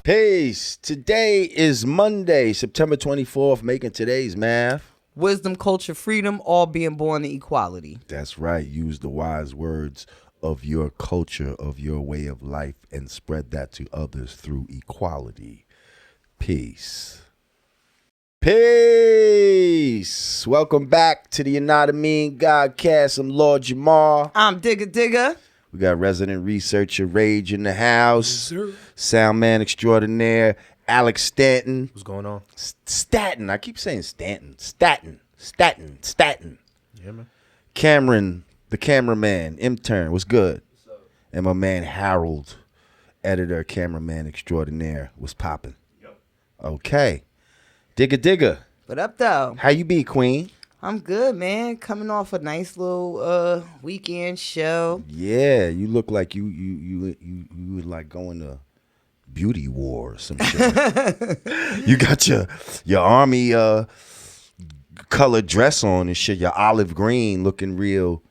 Peace. Today is Monday, September 24th, making today's math. Wisdom, culture, freedom, all being born to equality. That's right. Use the wise words of your culture, of your way of life, and spread that to others through equality. Peace. Peace. Welcome back to the Yanadameen Godcast. I'm Lord Jamar. I'm Digga. We got resident researcher Rage in the house. Yes, sir. Sound man extraordinaire Alex Stanton. What's going on? Staten. I keep saying Stanton. Staten. Yeah, man. Cameron, the cameraman, intern. What's good? And my man Harold, editor, cameraman extraordinaire. What's popping? Yep. Okay. Digga. What up, though? How you be, Queen? I'm good, man. Coming off a nice little weekend show. Yeah, you look like you would like going to beauty war or some shit. You got your army colored dress on and shit, your olive green looking real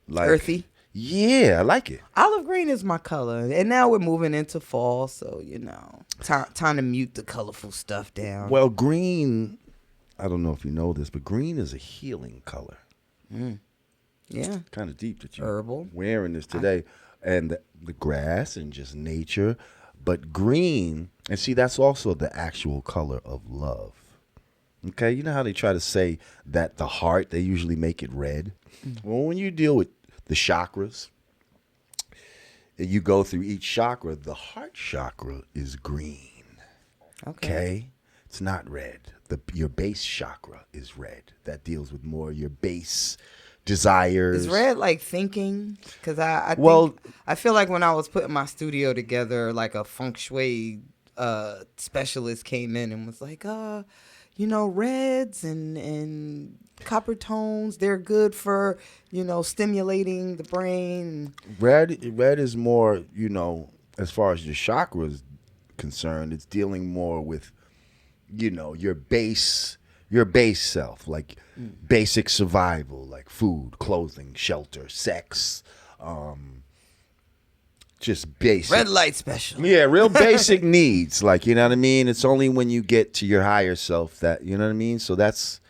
like Earthy. Yeah, I like it. Olive green is my color. And now we're moving into fall, so, you know, time to mute the colorful stuff down. Well, green, I don't know if you know this, but green is a healing color. Yeah. Kind of deep that you're Herbal. wearing this today. And the grass and just nature. But green, and see, that's also the actual color of love. Okay, you know how they try to say that the heart, they usually make it red? Well, when you deal with the chakras, and you go through each chakra, the heart chakra is green. Okay? It's not red. Your base chakra is red. That deals with more your base desires. Is red like thinking? Because I feel like when I was putting my studio together, like a feng shui specialist came in and was like, reds and copper tones, they're good for, stimulating the brain. Red is more, as far as your chakra is concerned, it's dealing more with, your base self, like basic survival, like food, clothing, shelter, sex, just basic. Red light special. Yeah, real basic needs. Like, you know what I mean? It's only when you get to your higher self that, you know what I mean? So there's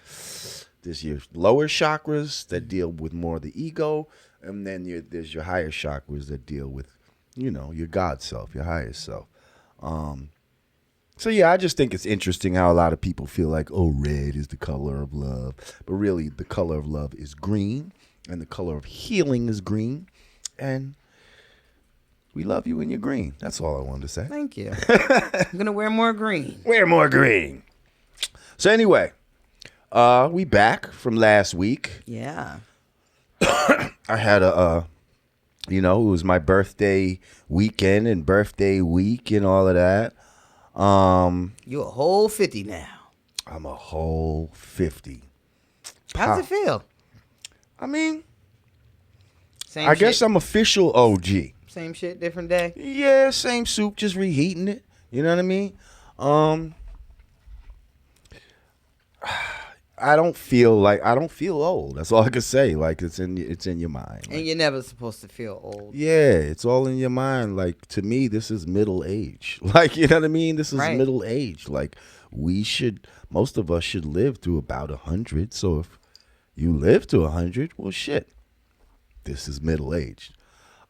your lower chakras that deal with more of the ego. And then there's your higher chakras that deal with, your God self, your higher self. So, yeah, I just think it's interesting how a lot of people feel like, oh, red is the color of love. But really, the color of love is green. And the color of healing is green. And we love you when you're green. That's all I wanted to say. Thank you. I'm going to wear more green. Wear more green. So anyway, we back from last week. Yeah. I had it was my birthday weekend and birthday week and all of that. You a whole 50 now. I'm a whole 50. How's it feel? I mean, Same I shit. guess I'm official OG. Same shit, different day. Yeah, same soup, just reheating it. You know what I mean? I don't feel old. That's all I can say. Like it's in your mind. And you're never supposed to feel old. Yeah, it's all in your mind. Like to me, this is middle age. Like you know what I mean? This is Right. middle age. Like most of us should live to about 100. So if you live to 100, well, shit, this is middle aged.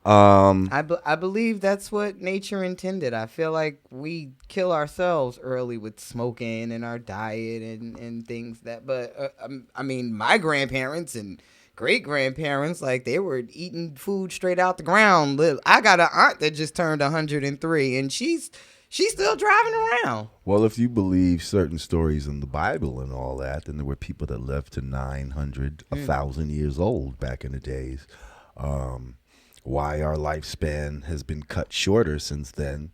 I believe that's what nature intended. I feel like we kill ourselves early with smoking and our diet and things but I mean, my grandparents and great grandparents, like they were eating food straight out the ground. I got an aunt that just turned 103 and she's still driving around. Well, if you believe certain stories in the Bible and all that, then there were people that lived to 900, 1,000 years old back in the days. Why our lifespan has been cut shorter since then,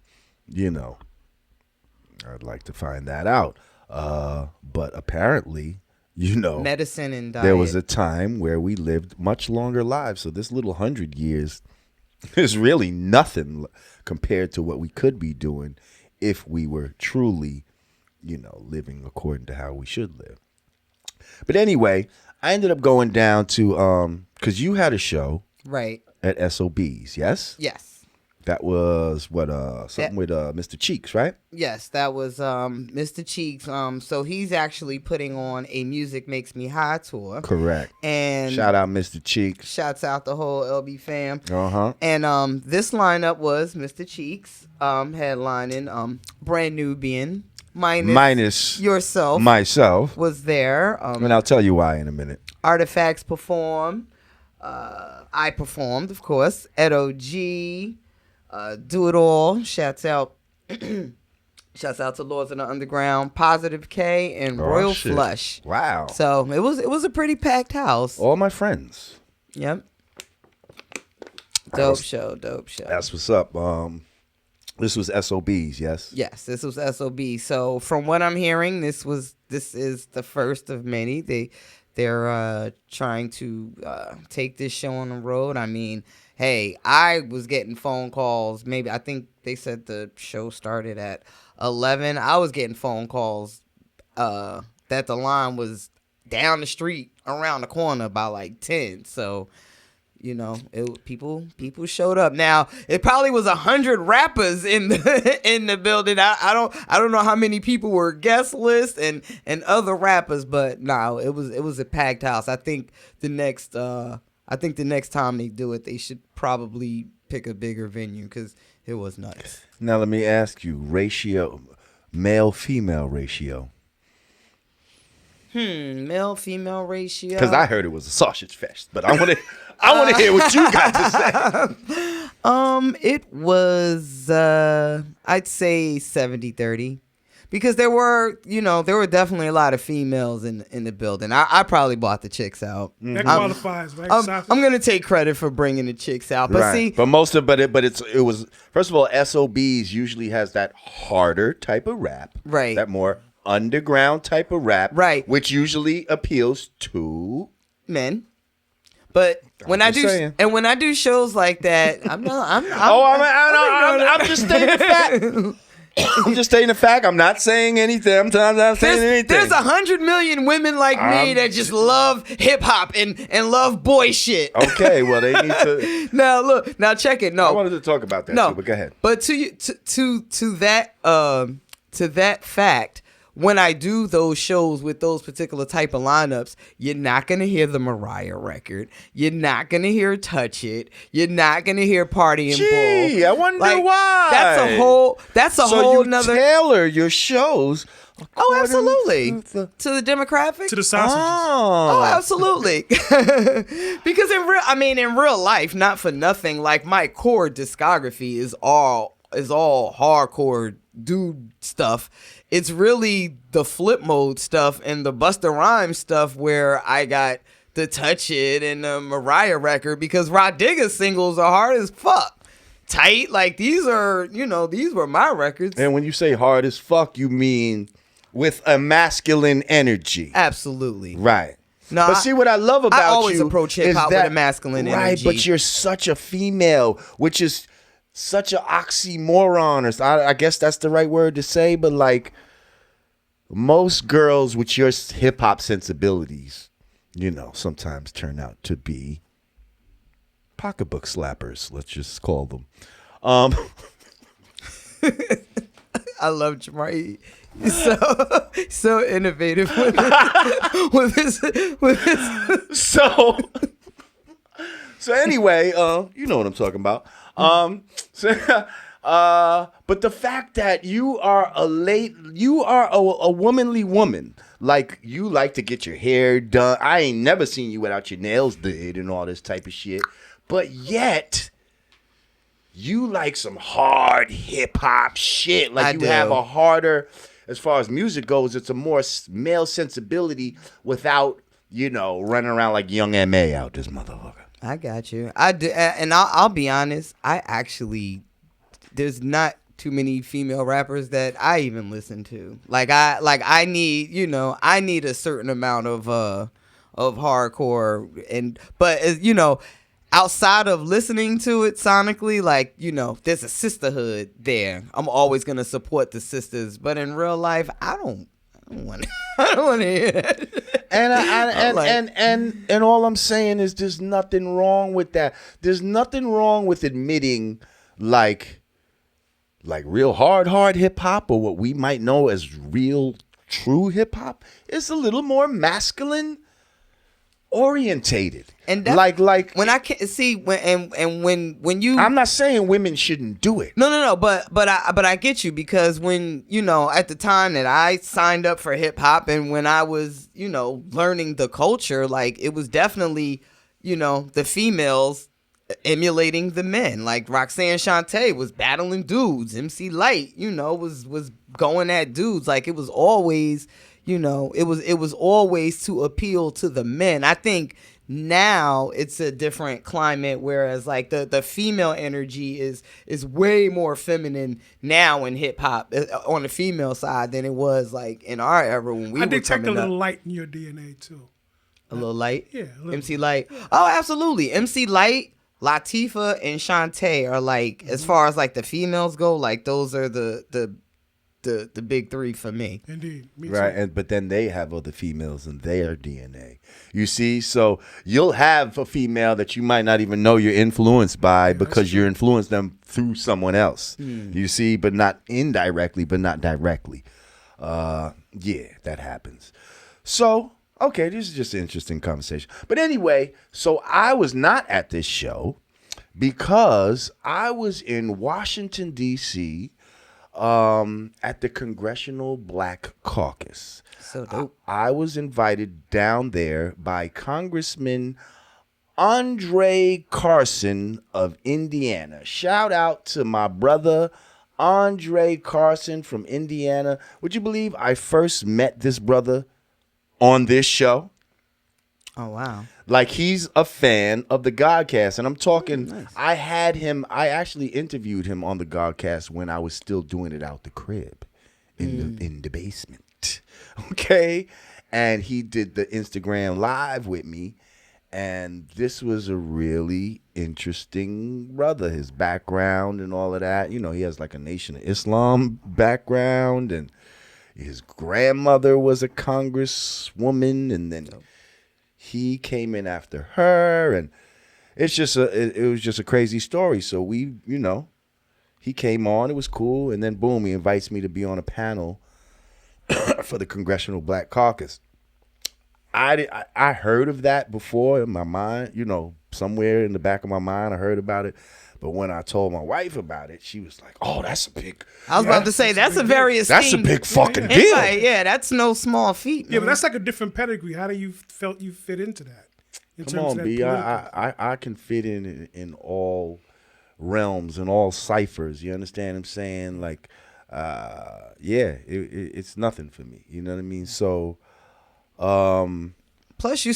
I'd like to find that out. But apparently, medicine and diet. There was a time where we lived much longer lives. So this little 100 years is really nothing compared to what we could be doing if we were truly, living according to how we should live. But anyway, I ended up going down to, because you had a show. Right. At SOBs, yes? Yes. That was something with Mr. Cheeks, right? Yes, that was Mr. Cheeks. So he's actually putting on a Music Makes Me High tour. Correct. And shout out Mr. Cheeks. Shouts out the whole LB fam. Uh-huh. And this lineup was Mr. Cheeks headlining Brand Nubian minus yourself. Myself was there. And I'll tell you why in a minute. Artifacts performed. I performed, of course. Edo G. Do It All. Shouts out to Lords of the Underground, Positive K, and Royal Flush. Wow. So it was a pretty packed house. All my friends. Yep. Dope show. That's what's up. This was SOBs, yes? Yes, this was SOB. So from what I'm hearing, this is the first of many. They're trying to take this show on the road. I mean, hey, I was getting phone calls. Maybe I think they said the show started at 11. I was getting phone calls that the line was down the street around the corner by like 10. So, you know, people showed up. Now it probably was 100 rappers in the building. I don't know how many people were guest list and other rappers, but no, it was a packed house. I think the next time they do it, they should probably pick a bigger venue because it was nuts. Now let me ask you, male-female ratio. Male-female ratio. Because I heard it was a sausage fest, but I want to hear what you got to say. It was I'd say 70-30. Because there were definitely a lot of females in the building. I probably bought the chicks out. That qualifies, right? I'm gonna take credit for bringing the chicks out, but right. It was first of all, SOBs usually has that harder type of rap, right? That more underground type of rap, right? Which usually appeals to men. But when I do shows like that, I'm just stating the fact. I'm just stating the fact. I'm not saying anything. I'm not saying anything. There's 100 million women like me that just love hip hop and love boy shit. Okay, well they need to. Now check it. No, I wanted to talk about that too, but go ahead. But to that fact, when I do those shows with those particular type of lineups, you're not going to hear the Mariah record. You're not going to hear Touch It. You're not going to hear Party and Bull. I wonder why. That's a whole nother. Tailor your shows. Oh, absolutely. To the demographic? To the sausages. Oh, absolutely. Because in real life, not for nothing, like my core discography is all hardcore dude stuff. It's really the Flip Mode stuff and the Busta Rhymes stuff where I got the Touch It and the Mariah record, because Rah Digga singles are hard as fuck. Tight, like these were my records. And when you say hard as fuck, you mean with a masculine energy. Absolutely. Right. No, but see what I love about you. I always approach hip hop with a masculine energy. Right, but you're such a female, which is such an oxymoron, or I guess that's the right word to say, but like most girls with your hip hop sensibilities, sometimes turn out to be pocketbook slappers. Let's just call them. I love Jamar. He's so innovative with his. So anyway, you know what I'm talking about. But the fact that you are a womanly woman, like you like to get your hair done. I ain't never seen you without your nails did and all this type of shit. But yet, you like some hard hip hop shit. Like you have a harder, as far as music goes, it's a more male sensibility without, running around like young M.A. out this motherfucker. I got you. I do, and I'll be honest. There's not too many female rappers that I even listen to. I need a certain amount of hardcore, but outside of listening to it sonically, there's a sisterhood there. I'm always gonna support the sisters, but in real life, I don't want to hear that. And all I'm saying is there's nothing wrong with that. There's nothing wrong with admitting, like real hard hip hop, or what we might know as real true hip hop, is a little more masculine orientated. And like when I can see when you, I'm not saying women shouldn't do it. No, but I get you, because when, at the time that I signed up for hip hop and when I was, learning the culture, like it was definitely, the females emulating the men. Like Roxanne Shante was battling dudes. MC Lyte, was going at dudes. Like it was always, it was always to appeal to the men. I think now it's a different climate, whereas like the female energy is way more feminine now in hip hop on the female side than it was like in our era when we were coming up. I detect a little light in your DNA too. A little light? Yeah. MC Lyte. Oh, absolutely. MC Lyte, Latifah, and Shantae are like, as far as like the females go, like those are the big three for me. Indeed. Me right, too. but then they have other females in their DNA. You see, so you'll have a female that you might not even know you're influenced by, because you're influenced them through someone else. You see, but not indirectly, but not directly. Yeah, that happens. So, okay, this is just an interesting conversation. But anyway, so I was not at this show because I was in Washington, D.C., at the Congressional Black Caucus. So dope. I was invited down there by Congressman Andre Carson of Indiana. Shout out to my brother Andre Carson from Indiana. Would you believe I first met this brother on this show? Oh, wow. Like, he's a fan of the Godcast, and I'm talking, Nice. I actually interviewed him on the Godcast when I was still doing it out the crib in the basement. Okay? And he did the Instagram live with me, and this was a really interesting brother. His background and all of that, he has like a Nation of Islam background, and his grandmother was a congresswoman, and then he came in after her, and it was just a crazy story. So we, he came on, it was cool, and then boom, he invites me to be on a panel for the Congressional Black Caucus. I heard of that before in my mind, somewhere in the back of my mind I heard about it. But when I told my wife about it, she was like, "Oh, that's a big." I was about to say that's a very esteemed. That's a big fucking deal. Invite. Yeah, that's no small feat. Man. Yeah, but that's like a different pedigree. How do you felt you fit into that? Come on, B. I can fit in all realms and all ciphers. You understand what I'm saying? Like, yeah, it's nothing for me. You know what I mean? So, plus, you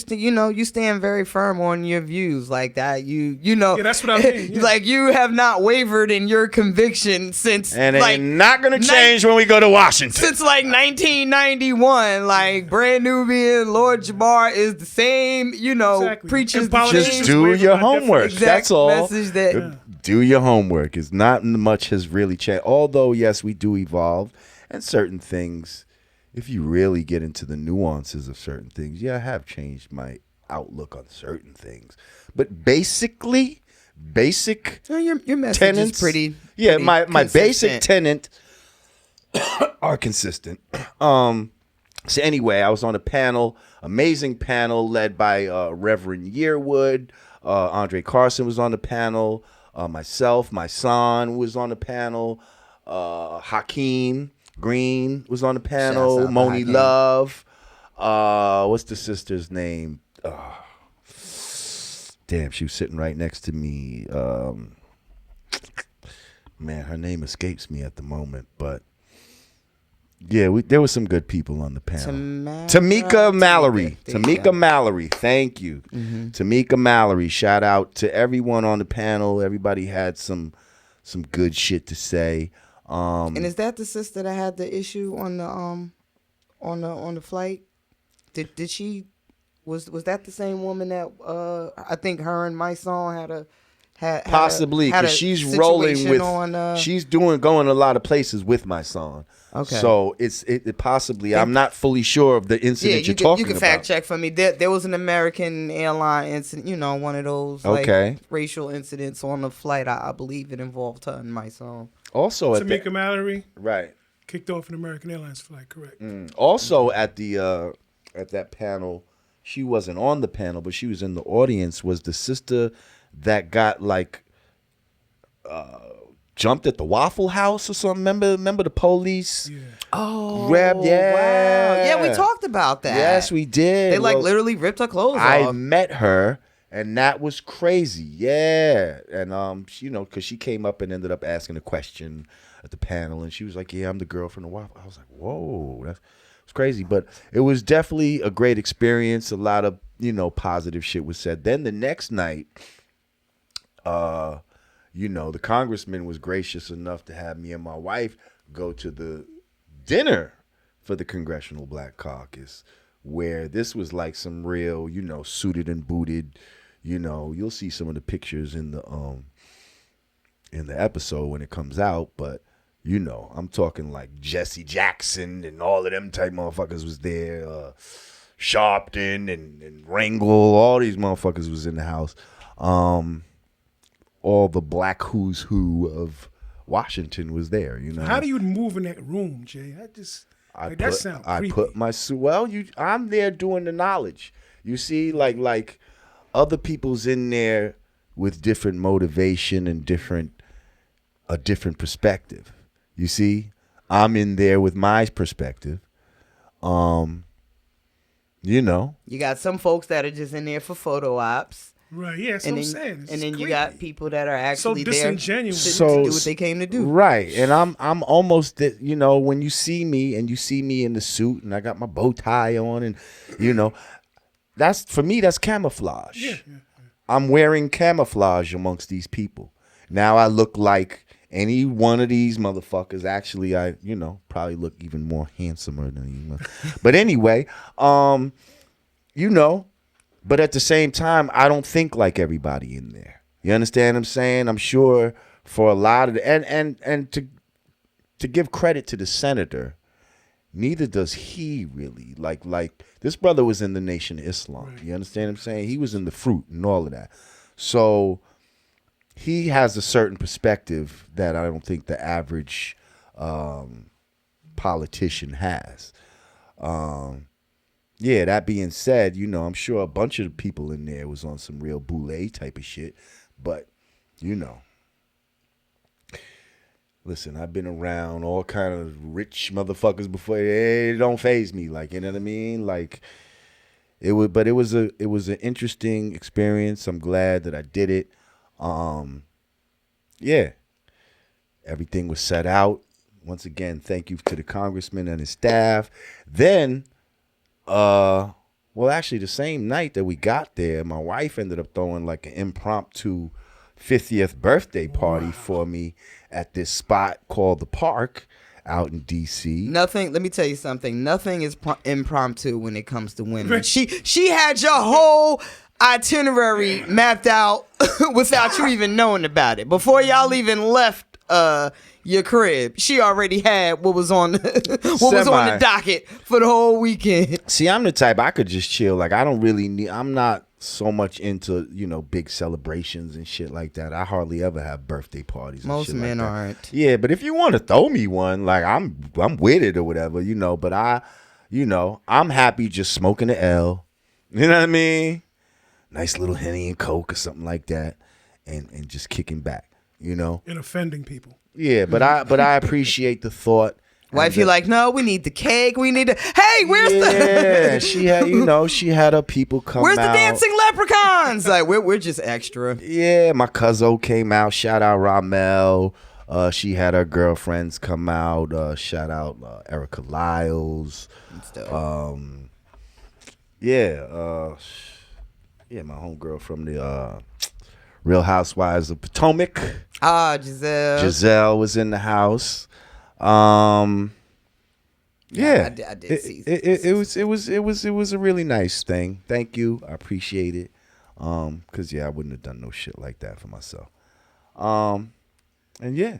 stand very firm on your views like that. Yeah, that's what I mean. Yeah. Like you have not wavered in your conviction since, and like, it's not gonna change when we go to Washington. Since like 1991, like Brand Nubian, Lord Jamar is the same. Exactly. Preaches just do your homework. That's all. Message that do your homework. It's not much has really changed. Although yes, we do evolve, and certain things. If you really get into the nuances of certain things, yeah, I have changed my outlook on certain things. But basic your message tenets, is pretty. Yeah, pretty my basic consistent. tenet are consistent. So anyway, I was on a panel, amazing panel led by Reverend Yearwood. Andre Carson was on the panel. Myself, my son was on the panel. Hakeem Green was on the panel. Moni Love. What's the sister's name? Damn, she was sitting right next to me. Man, her name escapes me at the moment, but yeah, there were some good people on the panel. Tamika Mallory. Tamika Mallory. Thank you. Mm-hmm. Tamika Mallory. Shout out to everyone on the panel. Everybody had some good shit to say. And is that the sister that had the issue on the flight? Did she was that the same woman that I think her and my song Possibly, because she's rolling with, she's going a lot of places with my song. Okay. So it possibly, I'm not fully sure of the incident you're talking about. You can fact check for me. There was an American airline incident, one of those like racial incidents on the flight. I believe it involved her and my song. Also, Tamika Mallory, right, kicked off an American Airlines flight. Correct. Also, at that panel, she wasn't on the panel, but she was in the audience. Was the sister that got jumped at the Waffle House or something? Remember the police? Yeah. Oh, grabbed. Yeah, wow. Yeah, we talked about that. Yes, we did. They literally ripped her clothes off. I met her, and that was crazy. Yeah, and because she came up and ended up asking a question at the panel, and she was like, "Yeah, I'm the girl from the Waffle." I was like, "Whoa, that's crazy." But it was definitely a great experience. A lot of positive shit was said. Then the next night, the congressman was gracious enough to have me and my wife go to the dinner for the Congressional Black Caucus, where this was like some real, suited and booted. You'll see some of the pictures in the episode when it comes out, but I'm talking like Jesse Jackson and all of them type motherfuckers was there. Sharpton and Rangel, all these motherfuckers was in the house. All the black who's who of Washington was there. How do you move in that room, Jay? That sounds creepy. I put my suit. Well, I'm there doing the knowledge. You see, like other people's in there with different motivation and a different perspective. You see, I'm in there with my perspective. You got some folks that are just in there for photo ops. Right, yeah, so I'm saying. And then you got people that are actually so disingenuous. there to do what they came to do. Right, and I'm almost, when you see me in the suit and I got my bow tie on and, that's, for me, that's camouflage. Yeah. I'm wearing camouflage amongst these people. Now I look like any one of these motherfuckers. Actually, I, probably look even more handsomer than you. But anyway, but at the same time, I don't think like everybody in there. You understand what I'm saying? I'm sure for a lot of and to give credit to the senator, neither does he really. Like this brother was in the Nation of Islam. Right. You understand what I'm saying? He was in the Fruit and all of that. So he has a certain perspective that I don't think the average politician has. Yeah, that being said, I'm sure a bunch of the people in there was on some real boule type of shit. But, listen, I've been around all kind of rich motherfuckers before. It don't faze me, like, you know what I mean? Like, it was an interesting experience. I'm glad that I did it. Yeah, everything was set out. Once again, thank you to the congressman and his staff. Then, actually, the same night that we got there, my wife ended up throwing like an impromptu 50th birthday party for me at this spot called The Park out in D.C. Nothing. Let me tell you something. Nothing is impromptu when it comes to women. She had your whole itinerary mapped out without you even knowing about it. Before y'all even left your crib, she already had what was on the docket for the whole weekend. See, I'm the type I could just chill. Like, I don't really need. I'm not so much into big celebrations and shit like that. I hardly ever have birthday parties. And most shit men like aren't. Yeah, but if you want to throw me one, like I'm with it or whatever, But I'm happy just smoking the L. You know what I mean? Nice little Henny and Coke or something like that, and just kicking back. And offending people. Yeah, but I appreciate the thought. Wife, you're like, no, we need the cake. We need hey, where's the she had she had her people come where's out. The dancing leprechauns? Like we're just extra. Yeah, my cousin came out. Shout out Ramel. She had her girlfriends come out. Shout out Erica Lyles. My homegirl from the Real Housewives of Potomac. Giselle. Giselle was in the house. I did see it was a really nice thing. Thank you. I appreciate it. Cause I wouldn't have done no shit like that for myself. And yeah.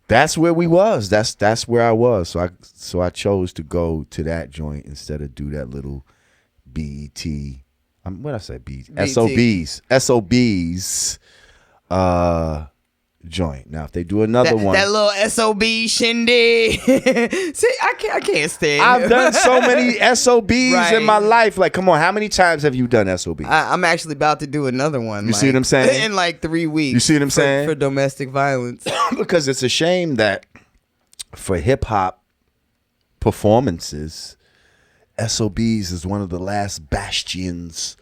That's where we was. That's where I was. So I chose to go to that joint instead of do that little BET. What I say? BET. SOBs. Joint. Now, if they do another one, that little SOB shindig. See, I can't stand. I've done so many SOBs in my life. Like, come on, how many times have you done SOBs? I'm actually about to do another one. You see what I'm saying? In like 3 weeks. You see what I'm saying? For domestic violence. Because it's a shame that for hip hop performances, SOBs is one of the last bastions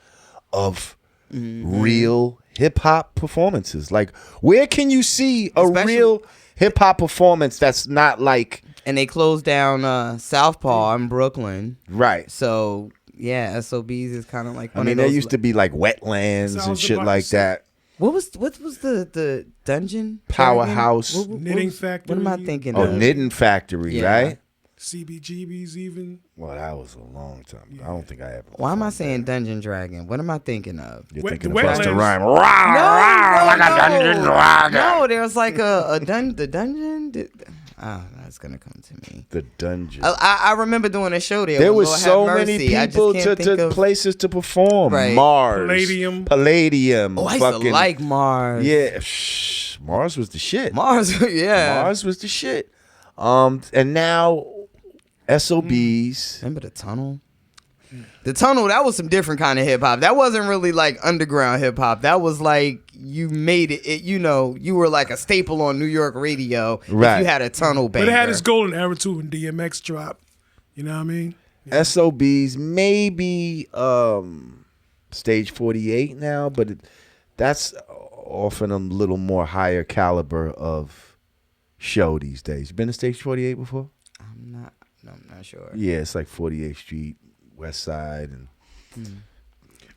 of real hip hop performances. Like, where can you see real hip hop performance that's not like? And they closed down Southpaw in Brooklyn, right? So yeah, SOBs is kind of like. I mean, there used to be like wetlands and shit like that. What was the dungeon? Powerhouse. Knitting Factory. What am I thinking of? of? Knitting Factory, right? CBGBs even. Well, that was a long time ago. I don't think I ever. Why am I saying Dungeon Dragon? What am I thinking of? You're thinking of Busta Rhymes. No, there's like the dungeon. That's gonna come to me. The dungeon. I remember doing a show there. There was so many people to places to perform. Right. Mars, Palladium. Oh, I used to like Mars. Yeah, Mars was the shit. Mars was the shit. And now SOBs. Remember the Tunnel? The Tunnel, that was some different kind of hip hop. That wasn't really like underground hip hop. That was like you made it, you were like a staple on New York radio if you had a Tunnel banger. But it had its golden era too when DMX dropped. You know what I mean? Yeah. SOBs, maybe Stage 48 now, but that's often a little more higher caliber of show these days. You been to Stage 48 before? I'm not sure. Yeah, it's like 48th Street, West Side, and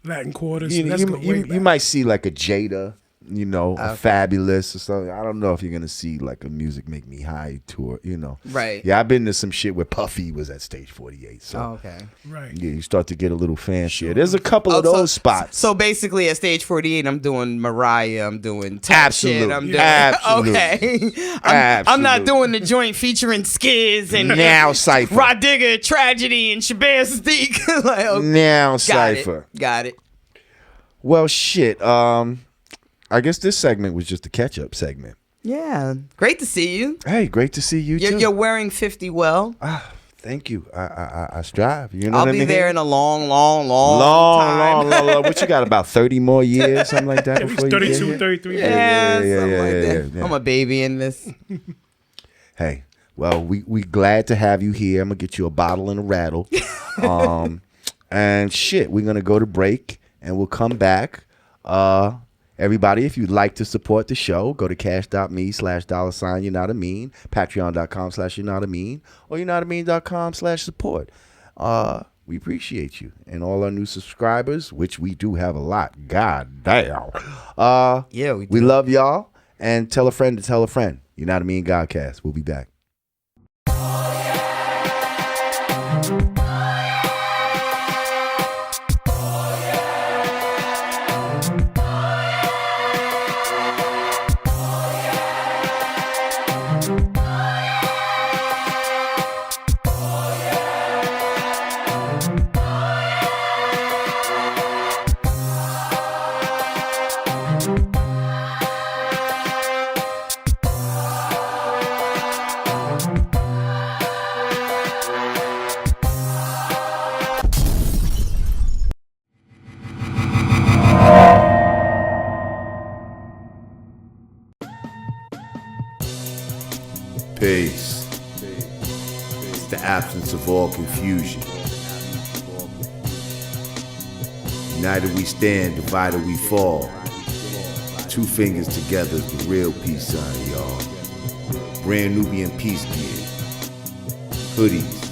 Latin Quarters. You might see like a Jada, a Fabulous or something. I don't know if you're gonna see like a Music Make Me High tour, Right. Yeah, I've been to some shit where Puffy was at Stage 48. So okay. Right. Yeah, you start to get a little fancier. There's a couple of those spots. So basically at Stage 48, I'm doing Mariah, I'm doing Tap shit, I'm doing okay. I'm not doing the joint featuring Skiz and Now Cypher. Rah Digga, Tragedy, and Shabazz Sadiq. Like, okay. Now Cypher. Got it. Well, shit. I guess this segment was just a catch-up segment. Yeah. Great to see you. Hey, great to see you, too. You're wearing 50 well. Thank you. I strive. You know what I mean? I'll be there in a long time. Long. What you got, about 30 more years, something like that? Before 32, 33 years. Yeah. I'm a baby in this. Hey, well, we glad to have you here. I'm going to get you a bottle and a rattle. And shit, we're going to go to break, and we'll come back. Everybody, if you'd like to support the show, go to cash.me/$Yanadameen, patreon.com/Yanadameen, or Yanadameen.com/support. We appreciate you and all our new subscribers, which we do have a lot. God damn. Yeah, we do. We love y'all, and tell a friend to tell a friend. Yanadameen Godcast. We'll be back. Peace. It's the absence of all confusion. United we stand, divided we fall. 2 fingers together is the real peace sign, y'all. Brand Nubian peace gear. Hoodies.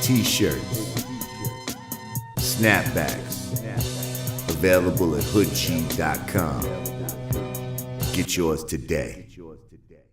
T-shirts. Snapbacks. Available at hoodg.com. Get yours today.